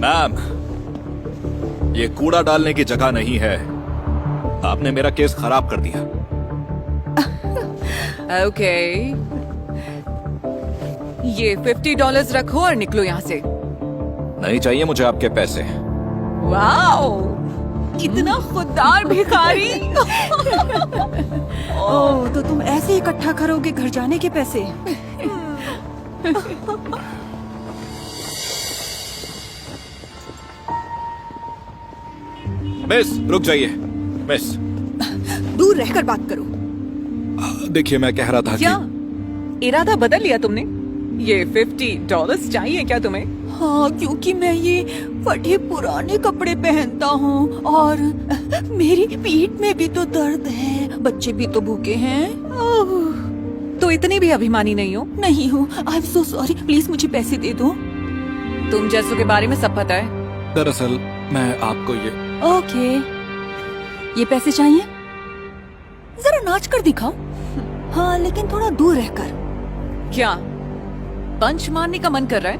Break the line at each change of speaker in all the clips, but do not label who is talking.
Ma'am, ये कूड़ा डालने की जगह नहीं है। आपने मेरा केस खराब कर दिया।
ओके, ये $50 रखो और निकलो यहाँ से।
नहीं चाहिए मुझे आपके पैसे।
वाओ, इतना खुददार भिखारी।
ओह, तो तुम ऐसे इकट्ठा करोगे घर जाने के पैसे?
मिस, रुक जाइए। मिस,
दूर रहकर बात करो।
देखिए मैं कह रहा था
क्या
कि
इरादा बदल लिया तुमने? ये $50 चाहिए क्या तुम्हें?
हाँ, क्योंकि मैं ये फटे पुराने कपड़े पहनता हूँ और मेरी पीठ में भी तो दर्द है, बच्चे भी तो भूखे हैं। ओह,
तो इतनी भी अभिमानी नहीं हो?
नहीं हूँ। I am so sorry, please मुझे पैसे दे दो।
तुम जैसों के बारे में सब पता है।
दरअसल मैं आपको ये
ओके, ये पैसे चाहिए? जरा नाच कर दिखाओ। हाँ, लेकिन थोड़ा दूर रहकर।
क्या पंच मारने का मन कर रहा है?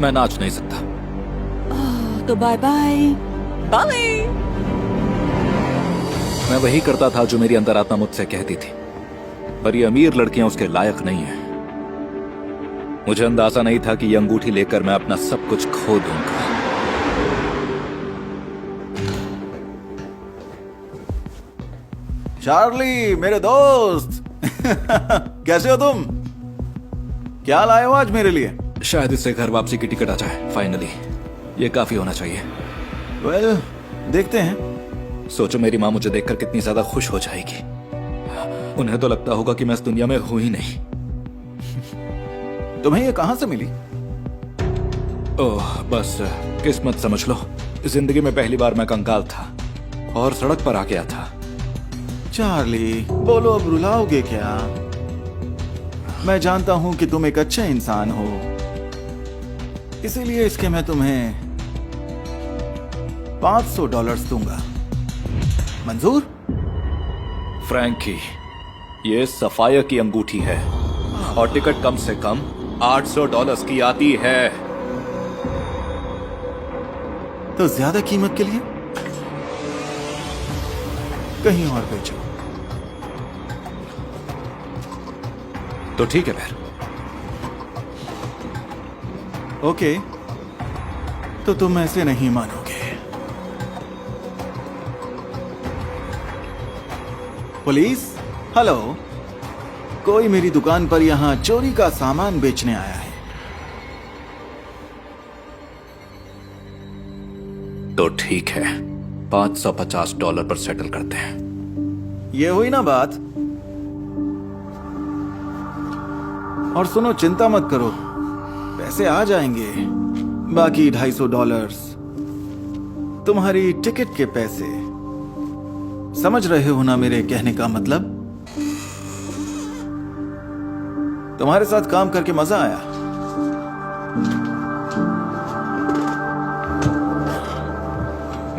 मैं नाच नहीं सकता।
तो बाय बाय।
बाय।
मैं वही करता था जो मेरी अंतरात्मा मुझसे कहती थी, पर ये अमीर लड़कियां उसके लायक नहीं है। मुझे अंदाजा नहीं था कि ये अंगूठी लेकर मैं अपना सब कुछ खो दूंगा।
चार्ली, मेरे दोस्त। कैसे हो तुम? क्या लाए हो आज मेरे लिए?
शायद इससे घर वापसी की टिकट आ जाए फाइनली। ये काफी होना चाहिए।
वेल, देखते हैं।
सोचो मेरी माँ मुझे देखकर कितनी ज्यादा खुश हो जाएगी। उन्हें तो लगता होगा कि मैं इस दुनिया में हूं ही नहीं।
तुम्हें ये कहां से मिली?
ओह, बस किस्मत समझ लो। जिंदगी में पहली बार मैं कंकाल था और सड़क पर आ गया था।
चार्ली, बोलो, अब रुलाओगे क्या? मैं जानता हूं कि तुम एक अच्छा इंसान हो, इसीलिए इसके मैं तुम्हें $500 दूंगा। मंजूर?
फ्रैंकी, ये सफाया की अंगूठी है और टिकट कम से कम $800 की आती है।
तो ज्यादा कीमत के लिए कहीं और बेचो।
तो ठीक है फिर।
ओके, तो तुम ऐसे नहीं मानोगे। पुलिस, हेलो, कोई मेरी दुकान पर यहां चोरी का सामान बेचने आया है।
तो ठीक है, $550 पर सेटल करते हैं।
ये हुई ना बात? और सुनो, चिंता मत करो, पैसे आ जाएंगे। बाकी $250 तुम्हारी टिकट के पैसे। समझ रहे हो ना मेरे कहने का मतलब? तुम्हारे साथ काम करके मजा आया।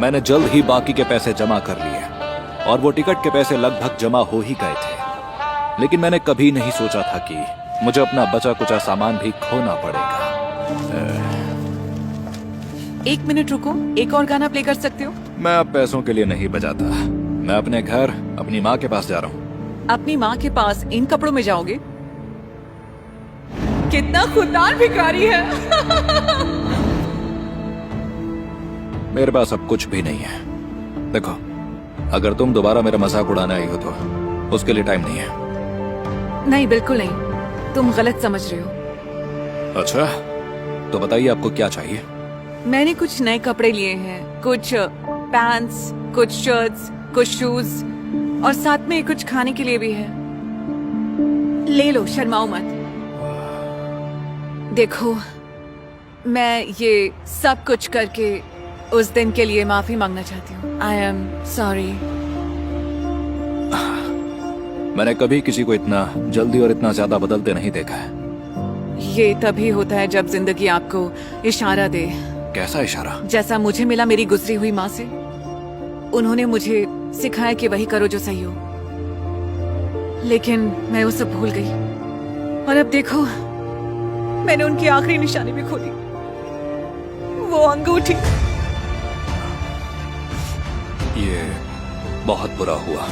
मैंने जल्द ही बाकी के पैसे जमा कर लिए और वो टिकट के पैसे लगभग जमा हो ही गए थे। लेकिन मैंने कभी नहीं सोचा था कि मुझे अपना बचा कुचा सामान भी खोना पड़ेगा।
एक मिनट रुको, एक और गाना प्ले कर सकते हो?
मैं अब पैसों के लिए नहीं बजाता। मैं अपने घर अपनी माँ के पास जा रहा हूँ।
अपनी माँ के पास इन कपड़ों में जाओगे? कितना खुददार भिखारी है।
मेरे पास अब कुछ भी नहीं है। देखो, अगर तुम दोबारा मेरा मजाक उड़ाने आई हो तो उसके लिए टाइम नहीं है।
नहीं, बिल्कुल नहीं, तुम गलत समझ रहे हो।
अच्छा, तो बताइए आपको क्या चाहिए?
मैंने कुछ नए कपड़े लिए हैं, कुछ पैंट्स, कुछ शर्ट्स, कुछ शूज और साथ में कुछ खाने के लिए भी है। ले लो, शर्माओ मत। देखो, मैं ये सब कुछ करके उस दिन के लिए माफी मांगना चाहती हूँ। I am sorry.
मैंने कभी किसी को इतना जल्दी और इतना ज्यादा बदलते नहीं देखा है।
ये तभी होता है जब जिंदगी आपको इशारा दे।
कैसा इशारा?
जैसा मुझे मिला मेरी गुजरी हुई माँ से। उन्होंने मुझे सिखाया कि वही करो जो सही हो, लेकिन मैं वो सब भूल गई। और अब देखो, मैंने उनकी आखिरी निशानी भी खो दी, वो अंगूठी।
ये बहुत बुरा हुआ।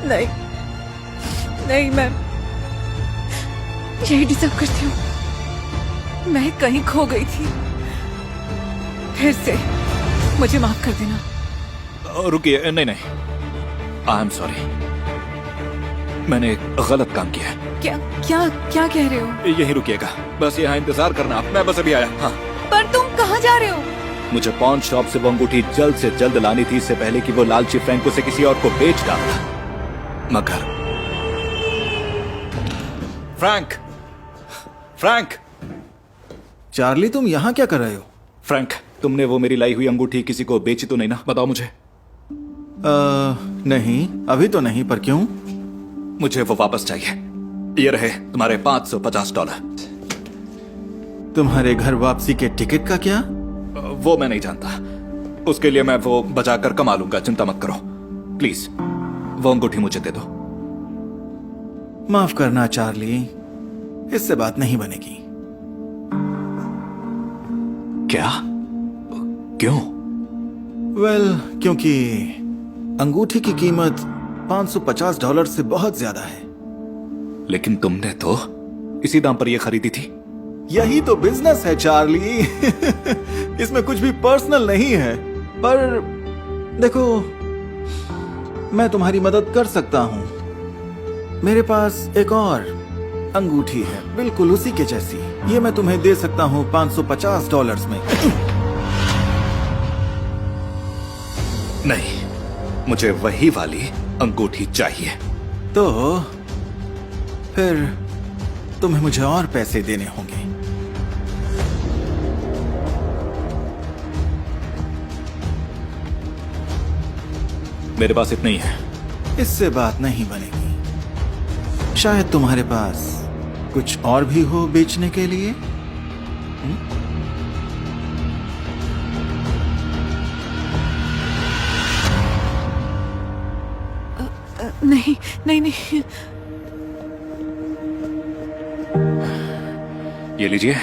नहीं नहीं, मैं यही डिजर्व करती हूँ। मैं कहीं खो गई थी, फिर से मुझे माफ कर देना।
रुकिए, नहीं नहीं, आई एम सॉरी। मैंने एक गलत काम किया है।
क्या क्या क्या कह रहे हो?
यहीं रुकिएगा, बस यहाँ इंतजार करना आप, मैं बस अभी आया। हाँ,
पर तुम कहाँ जा रहे हो?
मुझे पॉन शॉप से वो अंगूठी जल्द से जल्द लानी थी, इससे पहले कि वो लालची फ्रैंक उसे किसी और को बेच डालता। मगर फ्रैंक, फ्रैंक,
चार्ली, तुम यहाँ क्या कर रहे हो?
फ्रैंक, तुमने वो मेरी लाई हुई अंगूठी किसी को बेची तो नहीं ना? बताओ मुझे।
नहीं, अभी तो नहीं, पर क्यों?
मुझे वो वापस चाहिए। ये रहे तुम्हारे $550।
तुम्हारे घर वापसी के टिकट का क्या?
वो मैं नहीं जानता, उसके लिए मैं वो बचाकर कमा लूंगा, चिंता मत करो। प्लीज वो अंगूठी मुझे दे दो।
माफ करना चार्ली, इससे बात नहीं बनेगी।
क्या? क्यों?
क्योंकि अंगूठी की कीमत $550 से बहुत ज्यादा है।
लेकिन तुमने तो इसी दाम पर यह खरीदी थी।
यही तो बिजनेस है चार्ली। इसमें कुछ भी पर्सनल नहीं है। पर देखो, मैं तुम्हारी मदद कर सकता हूं। मेरे पास एक और अंगूठी है, बिल्कुल उसी के जैसी। ये मैं तुम्हें दे सकता हूं $550 में।
नहीं, मुझे वही वाली अंगूठी चाहिए।
तो फिर तुम्हें मुझे और पैसे देने होंगे।
मेरे पास इतना ही है।
इससे बात नहीं बनेगी। शायद तुम्हारे पास कुछ और भी हो बेचने के लिए?
नहीं नहीं नहीं,
ये लीजिए,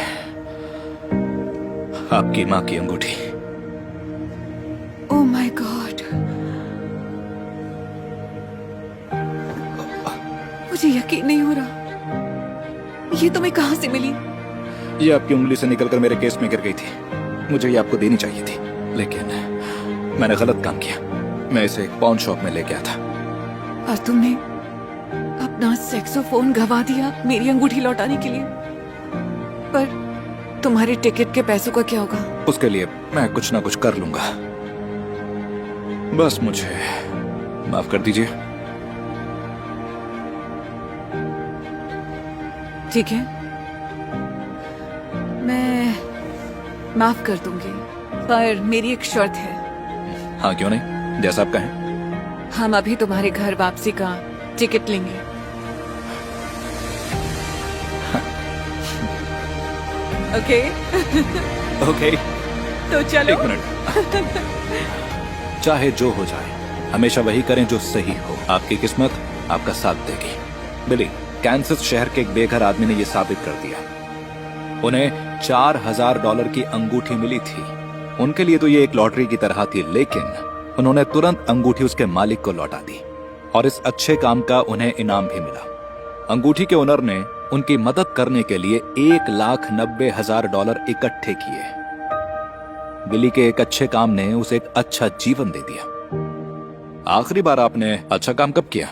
आपकी मां की अंगूठी।
ओह माय गॉड, मुझे यकीन नहीं हो रहा। ये तुम्हें कहां से मिली?
ये आपकी उंगली से निकलकर मेरे केस में गिर गई थी। मुझे ये आपको देनी चाहिए थी, लेकिन मैंने गलत काम किया। मैं इसे एक पॉन शॉप में ले गया था।
और तुमने अपना सेक्सोफोन गवा दिया मेरी अंगूठी लौटाने के लिए। पर तुम्हारे टिकट के पैसों का क्या होगा?
उसके लिए मैं कुछ ना कुछ कर लूंगा। बस मुझे माफ कर दीजिए।
ठीक है, मैं माफ कर दूंगी, पर मेरी एक शर्त है।
हाँ, क्यों नहीं, जैसा आप कहें।
हम अभी तुम्हारे घर वापसी का टिकट लेंगे। ओके?
ओके,
तो चलो।
एक मिनट। चाहे जो हो जाए, हमेशा वही करें जो सही हो। आपकी किस्मत आपका साथ देगी। बिली, कैंसस शहर के एक बेघर आदमी ने यह साबित कर दिया। उन्हें $4000 की अंगूठी मिली थी। उनके लिए तो ये एक लॉटरी की तरह थी, लेकिन उन्होंने तुरंत अंगूठी उसके मालिक को लौटा दी और इस अच्छे काम का उन्हें इनाम भी मिला। अंगूठी के ओनर ने उनकी मदद करने के लिए $1,90,000 इकट्ठे किए। बिली के एक अच्छे काम ने उसे एक अच्छा जीवन दे दिया। आखिरी बार आपने अच्छा काम कब किया?